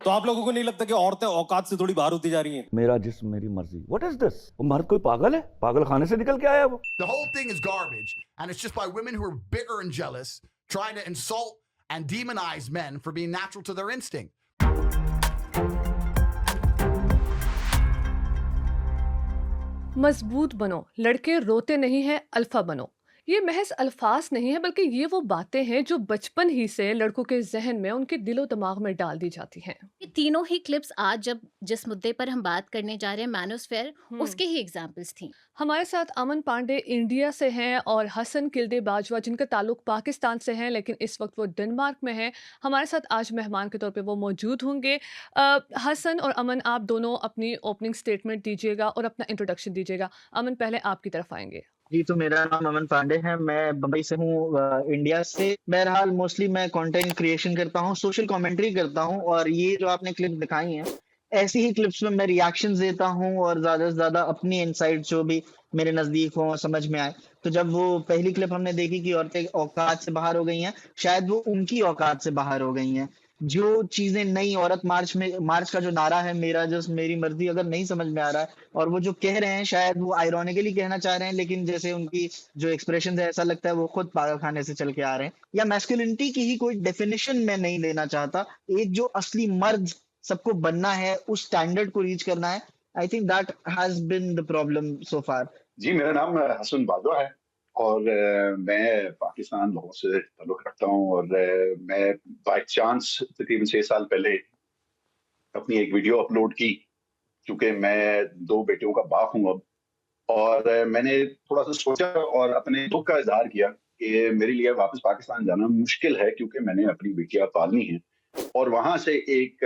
तो आप लोगों को नहीं लगता कि औरतें औकात से थोड़ी बाहर होती जा रही हैं? मेरा जिस्म मेरी मर्जी, व्हाट इज दिस? वो मर्द कोई पागल है? पागल खाने से निकल के आया वो? The whole thing is garbage, and it's just by women who are bitter and jealous, trying to insult and demonize men for being natural to their instinct. मजबूत बनो, लड़के रोते नहीं हैं, अल्फा बनो। ये महज अल्फाज नहीं है, बल्कि ये वो बातें हैं जो बचपन ही से लड़कों के जहन में, उनके दिलो दिमाग में डाल दी जाती हैं। ये तीनों ही क्लिप्स आज जब जिस मुद्दे पर हम बात करने जा रहे हैं मैनोस्फेयर, उसके ही एग्जाम्पल्स थी। हमारे साथ अमन पांडे इंडिया से हैं और हसन किल्दे बाजवा जिनका ताल्लुक पाकिस्तान से है, लेकिन इस वक्त वो डेनमार्क में है। हमारे साथ आज मेहमान के तौर पे वो मौजूद होंगे। हसन और अमन, आप दोनों अपनी ओपनिंग स्टेटमेंट दीजिएगा और अपना इंट्रोडक्शन दीजिएगा। अमन, पहले आपकी तरफ आएंगे। जी, तो मेरा नाम अमन पांडे है। मैं बम्बई से हूँ, इंडिया से। बहरहाल मोस्टली मैं कंटेंट क्रिएशन करता हूँ, सोशल कमेंट्री करता हूँ, और ये जो आपने क्लिप दिखाई हैं, ऐसी ही क्लिप्स में मैं रिएक्शंस देता हूँ और ज़्यादा से ज़्यादा अपनी इनसाइट्स जो भी मेरे नज़दीक हो, समझ में आए। तो जब वो पहली क्लिप हमने देखी कि औरतें औकात से बाहर हो गई हैं, शायद वो उनकी औकात से बाहर हो गई हैं। जो चीज़ें नई औरत मार्च का जो नारा है, मेरा जस्ट मेरी मर्ज़ी, अगर नहीं समझ में आ रहा है और वो जो कह रहे हैं शायद वो आयरॉनिकली कहना चाह रहे हैं, लेकिन जैसे उनकी जो एक्सप्रेशंस है, ऐसा लगता है वो खुद पागलखाने से चल के आ रहे हैं। या मैस्कुलिनिटी की ही कोई डेफिनिशन मैं नहीं लेना चाहता। एक जो असली मर्द सबको बनना है, उस स्टैंडर्ड को रीच करना है। I think that has been the problem so far. जी, मेरा नाम हसन बाजवा है और मैं पाकिस्तान लाहौर से ताल्लुक़ रखता हूँ और मैं बाय चांस तकरीबन 6 साल पहले अपनी एक वीडियो अपलोड की, क्योंकि मैं 2 बेटियों का बाप हूँ अब, और मैंने थोड़ा-सा सोचा और अपने दुःख का इज़हार किया कि मेरे लिए वापस पाकिस्तान जाना मुश्किल है, क्योंकि मैंने अपनी बेटियाँ पालनी हैं। और वहाँ से एक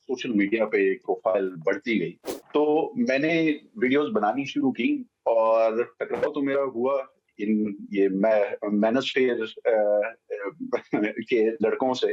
सोशल मीडिया पे एक प्रोफ़ाइल बढ़ती गई। तो मैंने वीडियोज़ बनानी शुरू की और टकराव तो मेरा हुआ ये मैनोस्फेयर के लड़कों से,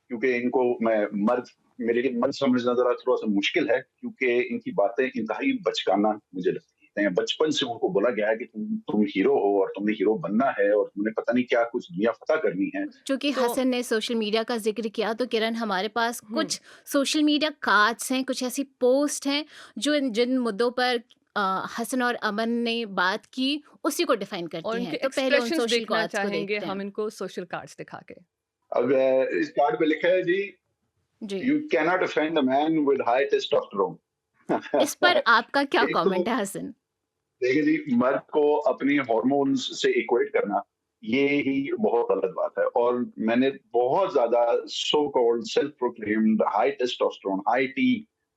क्योंकि इनको मेरे लिए मर्द समझना ज़रा थोड़ा-सा मुश्किल है, क्योंकि इनकी बातें इंतहाई बचकाना मुझे लगती हैं। बचपन से उनको बोला गया है कि तुम हीरो हो और तुमने हीरो बनना है और तुमने पता नहीं क्या कुछ दुनिया फतह करनी है। चूंकि तो हसन ने सोशल मीडिया का जिक्र किया, तो किरण, हमारे पास कुछ सोशल मीडिया कार्ड्स हैं, कुछ ऐसी पोस्ट हैं जो जिन मुद्दों पर हसन और अमन ने बात की, उसी को डिफाइन और करती इनके हैं। तो पहले उन एक्सप्रेशंस सोशल देखना कार्ड्स को चाहेंगे देखते हम, हैं। इनको सोशल कार्ड्स दिखा के। अब इस कार्ड पे लिखा है जी, जी, you cannot offend a man with high testosterone. इस पर आपका क्या एक तो कमेंट है हसन? देखिए जी, मर्द को अपनी हार्मोन्स से इक्वेट करना, ये ही बहुत गलत बात है। और मैंने बहुत ज्यादा so called self proclaimed high testosterone, high tea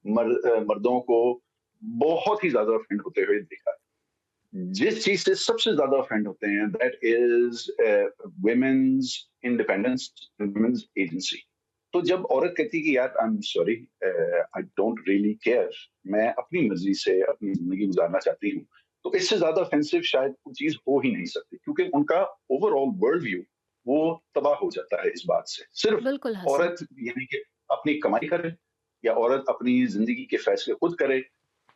मर्दों को बहुत ही ज्यादा ऑफेंड होते हुए देखा है। जिस चीज से सबसे ज्यादा ऑफेंड होते हैं, that is women's independence, women's agency. तो जब औरत कहती है कि यार I am sorry, I don't really care, मैं अपनी मर्जी से अपनी जिंदगी गुजारना चाहती हूँ, तो इससे ज्यादा ऑफेंसिव शायद कोई चीज हो ही नहीं सकती, क्योंकि उनका ओवरऑल वर्ल्ड व्यू वो तबाह हो जाता है इस बात से। सिर्फ बिल्कुल हसन। औरत यानी कि अपनी कमाई करे या औरत अपनी जिंदगी के फैसले खुद करे,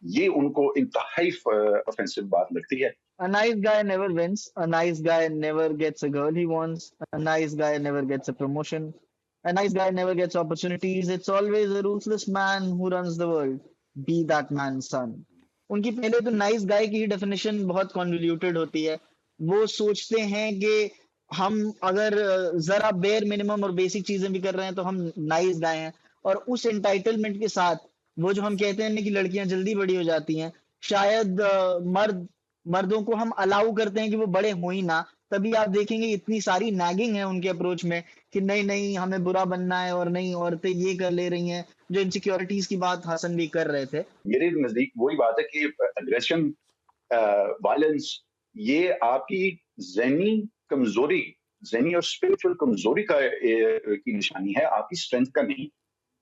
ये उनको इंतहाई ऑफेंसिव बात लगती है। A nice guy never wins. A nice guy never gets a girl he wants. A nice guy never gets a promotion. A nice guy never gets opportunities. It's always a ruthless man who runs the world. Be that man's son. उनकी पहले तो nice guy की definition बहुत convoluted होती है। वो सोचते हैं कि हम अगर जरा बेयर मिनिमम और बेसिक चीजें भी कर रहे हैं तो हम नाइस गाय हैं, और उस एंटाइटलमेंट के साथ वो जो हम कहते हैं ना कि लड़कियां जल्दी बड़ी हो जाती हैं, शायद मर्दों को हम अलाउ करते हैं कि वो बड़े हो ही ना। तभी आप देखेंगे इतनी सारी नैगिंग है उनके अप्रोच में कि नहीं नहीं हमें बुरा बनना है, और नहीं औरतें ये कर ले रही हैं। जो इनसिक्योरिटीज की बात हसन भी कर रहे थे, मेरे नजदीक वही बात है कि अग्रेशन, वायलेंस, ये आपकी ज़हनी कमजोरी, ज़हनी और स्पिरिचुअल कमजोरी की निशानी है, आपकी स्ट्रेंथ का नहीं।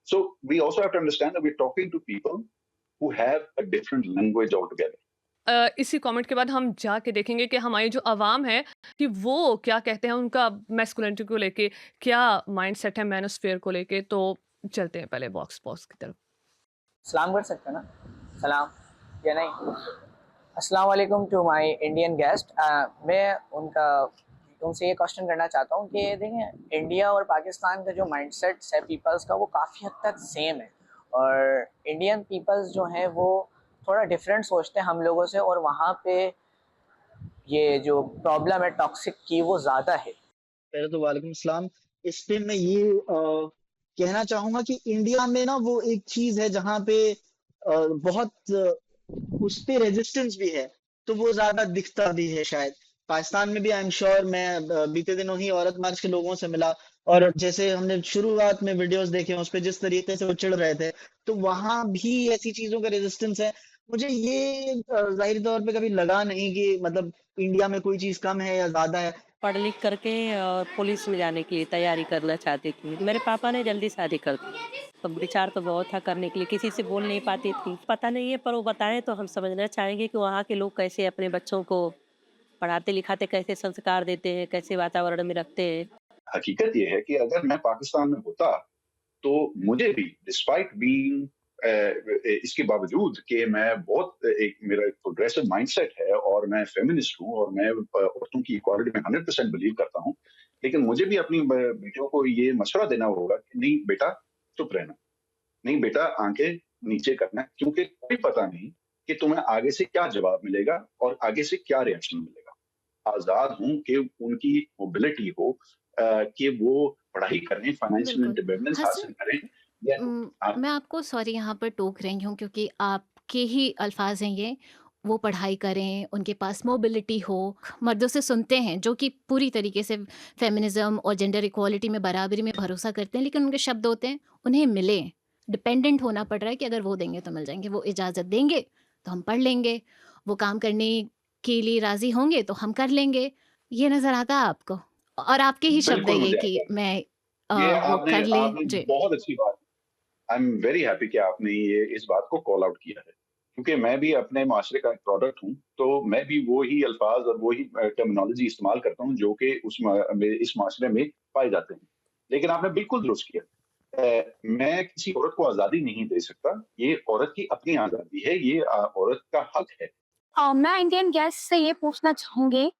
So we also have to understand that we are talking to people who have a different language altogether. इसी कमेंट के बाद हम जाके देखेंगे कि हमारी जो आवाम है कि वो क्या कहते हैं, उनका मैस्कुलिनिटी को लेके क्या माइंडसेट है, मैनोस्फेयर को लेके। तो चलते हैं पहले बॉक्स की तरफ। सलाम कर सकते हैं ना? सलाम या नहीं? अस्सलाम वालेकुम टू माय इंडियन गेस्ट। मैं तुमसे ये क्वेश्चन करना चाहता हूँ कि देखें, इंडिया और पाकिस्तान का जो माइंडसेट है पीपल्स का, वो काफ़ी हद तक सेम है, और इंडियन पीपल्स जो हैं वो थोड़ा डिफरेंट सोचते हैं हम लोगों से, और वहाँ पे ये जो प्रॉब्लम है टॉक्सिक की वो ज़्यादा है। पहले तो वालेकुम सलाम। इस पे मैं ये कहना चाहूंगा कि इंडिया में ना वो एक चीज है जहाँ पे बहुत उस पे रेजिस्टेंस भी है, तो वो ज्यादा दिखता भी है शायद। पाकिस्तान में भी आई एम श्योर, मैं बीते दिनों ही औरत मार्च के लोगों से मिला, और जैसे हमने शुरुआत में वीडियोस देखे उस पे जिस तरीके से वो चिढ़ रहे थे, तो वहां भी ऐसी चीजों का रेजिस्टेंस है। मुझे ये जाहिर तौर पे कभी लगा नहीं कि मतलब इंडिया में कोई चीज कम है या ज्यादा है। पढ़ लिख करके और पुलिस में जाने की तैयारी करना चाहती थी। मेरे पापा ने जल्दी शादी कर दी, तो विचार तो बहुत था करने के लिए, किसी से बोल नहीं पाती थी, पता नहीं है, पर वो बताएं तो हम समझना चाहेंगे कि वहाँ के लोग कैसे अपने बच्चों को पढ़ाते लिखाते, कैसे संस्कार देते हैं, कैसे वातावरण में रखते हैं। हकीकत ये है कि अगर मैं पाकिस्तान में होता तो मुझे भी डिस्पाइट बीइंग इसके बावजूद कि मैं मेरा प्रोग्रेसिव माइंडसेट है और मैं फेमिनिस्ट हूँ और मैं औरतों की इक्वालिटी में 100% बिलीव करता हूँ, लेकिन मुझे भी अपनी बेटियों को ये मशवरा देना होगा कि नहीं बेटा चुप रहना, नहीं बेटा आंखें नीचे करना, क्योंकि कोई पता नहीं कि तुम्हें आगे से क्या जवाब मिलेगा और आगे से क्या रिएक्शन मिलेगा। आजाद हूँ कि उनकी मोबिलिटी हो, कि वो पढ़ाई करें, फाइनेंशियल बिल्कुल। इंडिपेंडेंस हसन हासिल करें। या आप मैं आपको सॉरी यहाँ पर टोक रही हूँ, क्योंकि आपके ही अल्फाज हैं ये। वो पढ़ाई करें, उनके पास मोबिलिटी हो, मर्दों से सुनते हैं जो कि पूरी तरीके से फेमिनिज्म और जेंडर इक्वालिटी में बराबरी में भरोसा करते हैं, लेकिन उनके शब्द होते हैं उन्हें मिले, डिपेंडेंट होना पड़ रहा है कि अगर वो देंगे तो मिल जाएंगे, वो इजाज़त देंगे तो हम पढ़ लेंगे, वो काम करने के लिए राज़ी होंगे तो हम कर लेंगे। ये नज़र आता है आपको? और आपके ही शब्द है बिल्कुल ये मुझे कि आता है। मैं ये वो आपने कर ले आपने जी। बहुत अच्छी बात, आई एम वेरी हैप्पी कि आपने ये इस बात को कॉल आउट किया है, क्योंकि मैं भी अपने माशरे का एक प्रोडक्ट हूँ, तो मैं भी वो ही अल्फाज और वो ही टर्मिनोलॉजी इस्तेमाल करता हूँ जो कि इस माशरे में पाए जाते हैं। लेकिन आपने बिल्कुल दुरुस्त किया। मैं किसी औरत को आज़ादी नहीं दे सकता, ये औरत की अपनी आज़ादी है, ये औरत का हक है। मैं इंडियन गेस्ट से ये पूछना चाहूंगी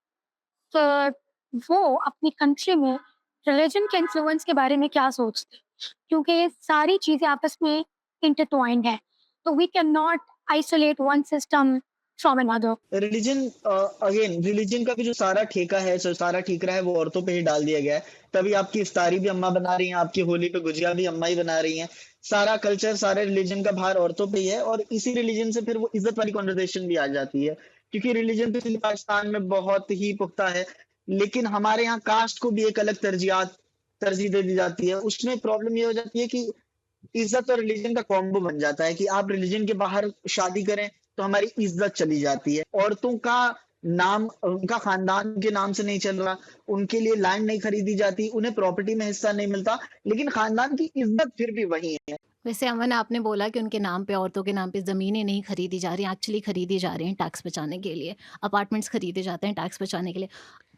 कि वो अपनी कंट्री में रिलीजन के इन्फ्लुएंस के बारे में क्या सोचते हैं, क्योंकि ये सारी चीजें आपस में इंटरट्वाइंड है, तो we can not isolate one system from another. Religion again, religion का भी जो सारा ठेका है, जो सारा ठीकरा है, वो औरतों पे ही डाल दिया गया है। तभी आपकी इफ्तारी भी अम्मा बना रही हैं, आपकी होली पे गुजिया भी अम्मा ही बना रही हैं। सारा कल्चर, सारे रिलीजन का भार औरतों पे ही है, और इसी रिलीजन से फिर वो इज्जत वाली कॉन्वर्सेशन भी आ जाती है, क्योंकि रिलीजन तो इसलिए पाकिस्तान में बहुत ही पुख्ता है, लेकिन हमारे यहाँ कास्ट को भी एक अलग तरजीह दे दी जाती है। उसमें प्रॉब्लम ये हो जाती है कि इज्जत और रिलीजन का कॉम्बो बन जाता है कि आप रिलीजन के बाहर शादी करें तो हमारी इज्जत चली जाती है। औरतों का नाम उनका खानदान के नाम से नहीं चल रहा, उनके लिए लैंड नहीं खरीदी जाती, उन्हें प्रॉपर्टी में हिस्सा नहीं मिलता, लेकिन खानदान की इज्जत फिर भी वही है। वैसे अमन, आपने बोला कि उनके नाम पे, औरतों के नाम पे ज़मीनें नहीं खरीदी जा रही हैं, एक्चुअली खरीदी जा रही हैं टैक्स बचाने के लिए। अपार्टमेंट्स खरीदे जाते हैं टैक्स बचाने के लिए।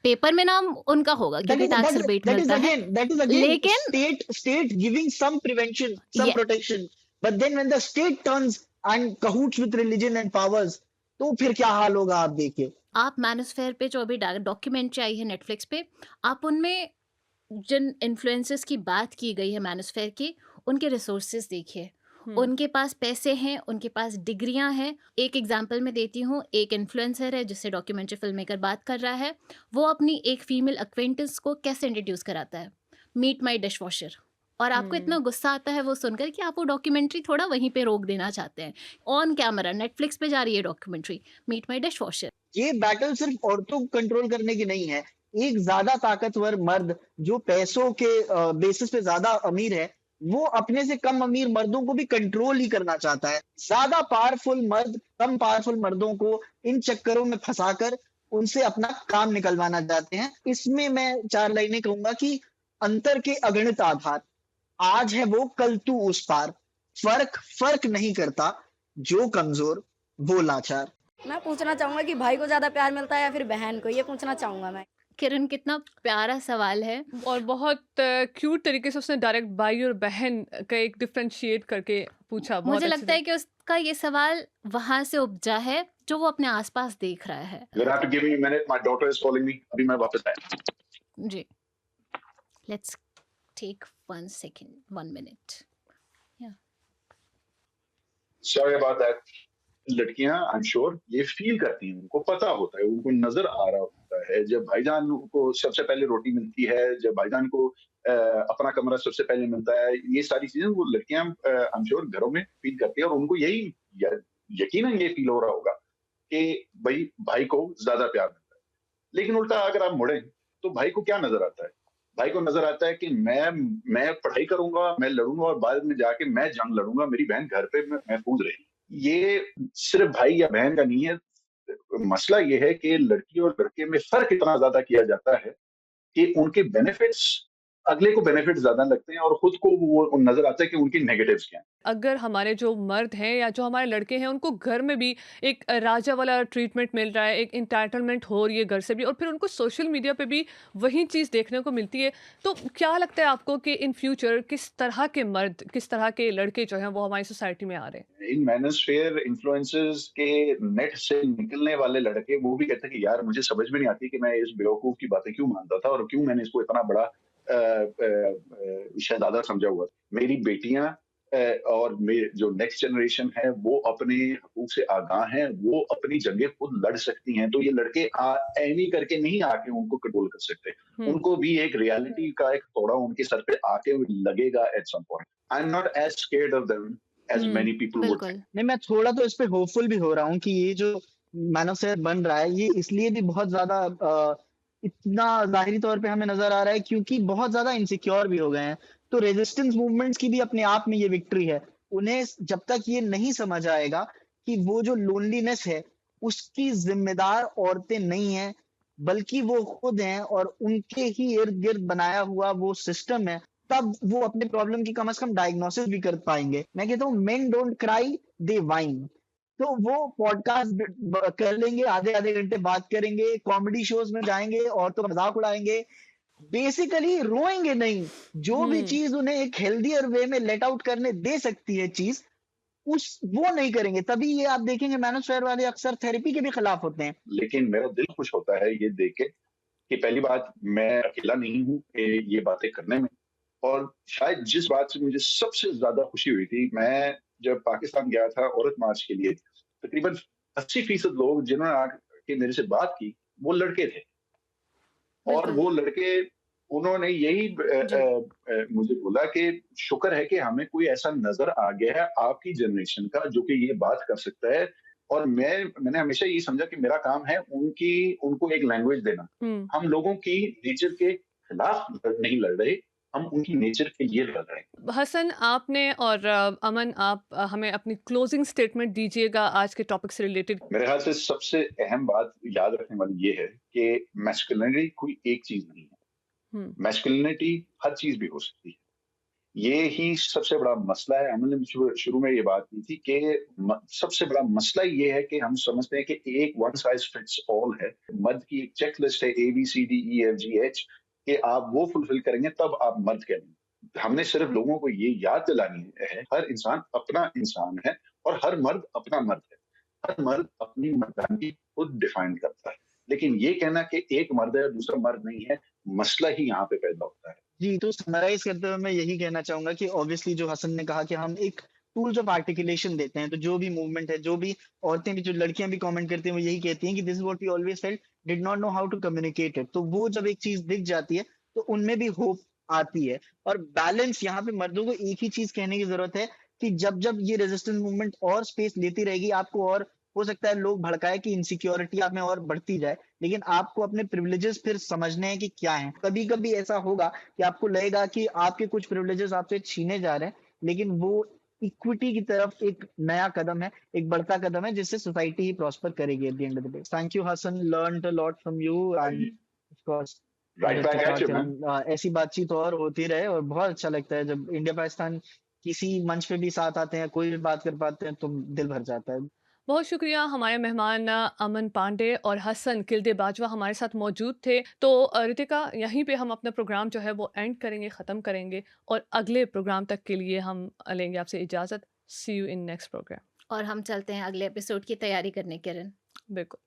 पेपर में नाम उनका होगा क्योंकि टैक्स रिबेट मिलता है, that is again लेकिन state giving some prevention, some ये protection, but then when the state turns and cahoots with religion and powers, तो फिर क्या हाल होगा आप देखिए। आप मैनोस्फेयर पे जो अभी डॉक्यूमेंट्री आई है नेटफ्लिक्स पे, आप उनमें जिन इन्फ्लुएंसेस की बात की गई है मैनोस्फेयर की, उनके रिसोर्सेज देखिए। उनके पास पैसे हैं, उनके पास डिग्रियां हैं। एक एग्जांपल मैं देती हूँ, एक इन्फ्लुएंसर है जिससे डॉक्यूमेंट्री फिल्म मेकर बात कर रहा है, वो अपनी एक फीमेल अक्वेंटेंस को कैसे इंट्रोड्यूस कराता है, मीट माई डिश वॉशर। और आपको इतना गुस्सा आता है वो सुनकर कि आप वो डॉक्यूमेंट्री थोड़ा वहीं पे रोक देना चाहते हैं। ऑन कैमरा नेटफ्लिक्स पे जा रही है documentary, meet my dish washer. ये बैटल सिर्फ औरतों को कंट्रोल करने की नहीं है। एक ज्यादा ताकतवर मर्द जो पैसों के बेसिस पे ज्यादा अमीर है, वो अपने से कम अमीर मर्दों को भी कंट्रोल ही करना चाहता है। ज्यादा पावरफुल मर्द कम पावरफुल मर्दों को इन चक्करों में फंसाकर उनसे अपना काम निकलवाना चाहते हैं। इसमें मैं 4 लाइनें कहूंगा कि अंतर के अगणित आधार, आज है वो कल तू उस पार, फर्क नहीं करता, जो कमजोर वो लाचार। मैं पूछना चाहूंगा कि भाई को ज्यादा प्यार मिलता है या फिर बहन को, ये पूछना चाहूंगा मैं। किरण, कितना प्यारा सवाल है और बहुत क्यूट तरीके से उसने डायरेक्ट भाई और बहन का एक डिफरेंशिएट करके पूछा। बहुत मुझे अच्छे लगता है कि उसका ये सवाल वहां से उपजा है जो वो अपने आसपास देख रहा है। You have to give me a minute, my daughter is calling me, अभी मैं वापस आया। जी, लेट्स टेक 1 सेकंड, 1 मिनट। या सॉरी अबाउट दैट। लड़कियां आई एम श्योर ये फील करती हैं, उनको पता होता है, उनको नजर आ रहा होता है जब भाईजान को सबसे पहले रोटी मिलती है, जब भाईजान को अपना कमरा सबसे पहले मिलता है, ये सारी चीजें वो लड़कियां आई एम श्योर घरों में फील करती है, और उनको यही यकीनन ये फील हो रहा होगा कि भाई भाई को ज्यादा प्यार मिलता है। लेकिन उल्टा अगर आप मुड़े तो भाई को क्या नजर आता है? भाई को नजर आता है कि मैं पढ़ाई करूंगा, मैं लड़ूंगा, और बाद में जाके मैं जंग लड़ूंगा, मेरी बहन घर पे महफूज रहेगी। ये सिर्फ भाई या बहन का नहीं है, मसला ये है कि लड़की और लड़के में फर्क इतना ज्यादा किया जाता है कि उनके बेनिफिट्स अगले को बेनिफिट ज्यादा लगते हैं, और खुद को वो नजर आता है कि उनकी नेगेटिव्स क्या हैं। अगर हमारे जो मर्द हैं या जो हमारे लड़के हैं उनको घर में भी एक राजा वाला ट्रीटमेंट मिल रहा है, एक इंटाइटलमेंट हो रही है घर से भी, और फिर उनको सोशल मीडिया पे भी वही चीज़ देखने को मिलती है, तो क्या लगता है आपको कि इन फ्यूचर किस तरह के मर्द, किस तरह के लड़के जो हैं वो हमारी सोसाइटी में आ रहे हैं? इन मैनोस्फेयर इन्फ्लुएंसर्स के नेट से निकलने वाले लड़के वो भी कहते हैं कि यार मुझे समझ में नहीं आती कि मैं इस बेवकूफ की बातें क्यों मानता था, और क्यों मैंने इसको इतना बड़ा शहजादा समझा हुआ था। मेरी बेटियां और जो नेक्स्ट जनरेशन है वो अपने हकूक से आगाह हैं, वो अपनी जंगें खुद लड़ सकती हैं, तो ये लड़के ऐनी करके नहीं आके उनको कंट्रोल कर सकते। उनको भी एक रियलिटी का एक थोड़ा उनके सर पे आके लगेगा at some point. I am not as scared of them as many people would बिल्कुल। थिंक। नहीं, मैं थोड़ा तो इस पे होपफुल भी हो रहा हूँ कि ये जो मानव शहर बन रहा है ये इसलिए भी बहुत ज्यादा इतना जाहिरी तौर पे हमें नजर आ रहा है क्योंकि बहुत ज्यादा इनसिक्योर भी हो गए हैं। तो रेजिस्टेंस मूवमेंट्स की भी अपने आप में ये विक्ट्री है। उन्हें जब तक ये नहीं समझ आएगा कि वो जो लोनलीनेस है उसकी जिम्मेदार औरतें नहीं हैं, बल्कि वो खुद हैं और उनके ही इर्द गिर्द बनाया हुआ वो सिस्टम है, तब वो अपने प्रॉब्लम की कम से कम डायग्नोसिस भी कर पाएंगे। मैं कहता हूँ main don't cry, they wine. तो वो पॉडकास्ट कर लेंगे, आधे आधे घंटे बात करेंगे, कॉमेडी शोज में जाएंगे और तो मजाक उड़ाएंगे, बेसिकली रोएंगे नहीं। जो भी हम्म चीज उन्हें एक हेल्दियर वे में लेट आउट करने दे सकती है चीज, उस वो नहीं करेंगे। तभी ये आप देखेंगे मैनोस्फेयर वाले अक्सर थेरेपी के भी खिलाफ होते हैं। लेकिन मेरा दिल खुश होता है ये देख के कि पहली बात मैं अकेला नहीं हूँ ये बातें करने में। और शायद जिस बात से मुझे सबसे ज्यादा खुशी हुई थी, मैं जब पाकिस्तान गया था औरत मार्च के लिए, तकरीबन 80% लोग जिन्होंने आके मेरे से बात की वो लड़के थे, और बिल्कुल। वो लड़के उन्होंने यही जी। मुझे बोला कि शुक्र है कि हमें कोई ऐसा नजर आ गया है आपकी जनरेशन का जो कि ये बात कर सकता है। और मैंने हमेशा ये समझा कि मेरा काम है उनको एक लैंग्वेज देना। हम्म हम लोगों की नेचर के खिलाफ नहीं लड़ रहे, हम उनकी नेचर के लिए लड़ रहे हैं। हसन, आपने और अमन, आप हमें अपनी क्लोजिंग स्टेटमेंट दीजिएगा आज के टॉपिक से रिलेटेड। मेरे ख्याल से सबसे अहम बात याद रखने वाली ये है कि मैस्कुलिनिटी कोई एक चीज नहीं है। हम्म मैस्कुलिनिटी हर चीज भी हो सकती है। ये ही सबसे बड़ा मसला है। हमने शुरू में ये बात की थी कि सबसे बड़ा मसला ये है कि हम समझते हैं कि एक वन साइज फिट्स ऑल है। मर्द की एक चेकलिस्ट है ABCDEFGH कि आप वो फुलफिल करेंगे तब आप मर्द कहेंगे। हमने सिर्फ लोगों को ये याद दिलानी है हर इंसान अपना इंसान है और हर मर्द अपना मर्द है। हर मर्द अपनी मर्दानगी खुद डिफाइन करता है। लेकिन ये कहना कि एक मर्द है और दूसरा मर्द नहीं है, मसला ही यहाँ पे पैदा होता है। जी, तो समराइज करते हुए मैं यही कहना चाहूंगा कि ऑब्वियसली जो हसन ने कहा कि हम एक टूल्स ऑफ आर्टिकुलेशन देते हैं, तो जो भी मूवमेंट है, जो भी औरतें भी, जो लड़कियां भी कमेंट करती हैं, वो यही कहती हैं कि this is what we always felt, did not know how to communicate it. तो वो जब एक चीज दिख जाती है तो उनमें भी होप आती है। और बैलेंस, यहाँ पे मर्दों को एक ही चीज कहने की जरूरत है कि जब जब ये रेजिस्टेंस मूवमेंट और स्पेस लेती रहेगी, आपको और हो सकता है लोग भड़काए कि इनसिक्योरिटी आप में और बढ़ती जाए, लेकिन आपको अपने प्रिविलेजेस फिर समझने हैं कि क्या है। कभी कभी ऐसा होगा कि आपको लगेगा कि आपके कुछ प्रिविलेजेस आपसे छीने जा रहे हैं, लेकिन वो इक्विटी की तरफ एक नया कदम है, एक बढ़ता कदम है, जिससे सोसाइटी ही प्रॉस्पर करेगी at the end of the day. Thank you Hasan, learn a lot from you and of course right back at you man. ऐसी बातचीत और होती रहे। और बहुत अच्छा लगता है जब इंडिया पाकिस्तान किसी मंच पे भी साथ आते हैं, कोई भी बात कर पाते हैं, तो दिल भर जाता है। बहुत शुक्रिया। हमारे मेहमान अमन पांडे और हसन किल्दे बाजवा हमारे साथ मौजूद थे। तो रितिका, यहीं पे हम अपना प्रोग्राम जो है वो एंड करेंगे, ख़त्म करेंगे, और अगले प्रोग्राम तक के लिए हम लेंगे आपसे इजाज़त। सी यू इन नेक्स्ट प्रोग्राम। और हम चलते हैं अगले एपिसोड की तैयारी करने, किरण। बिल्कुल।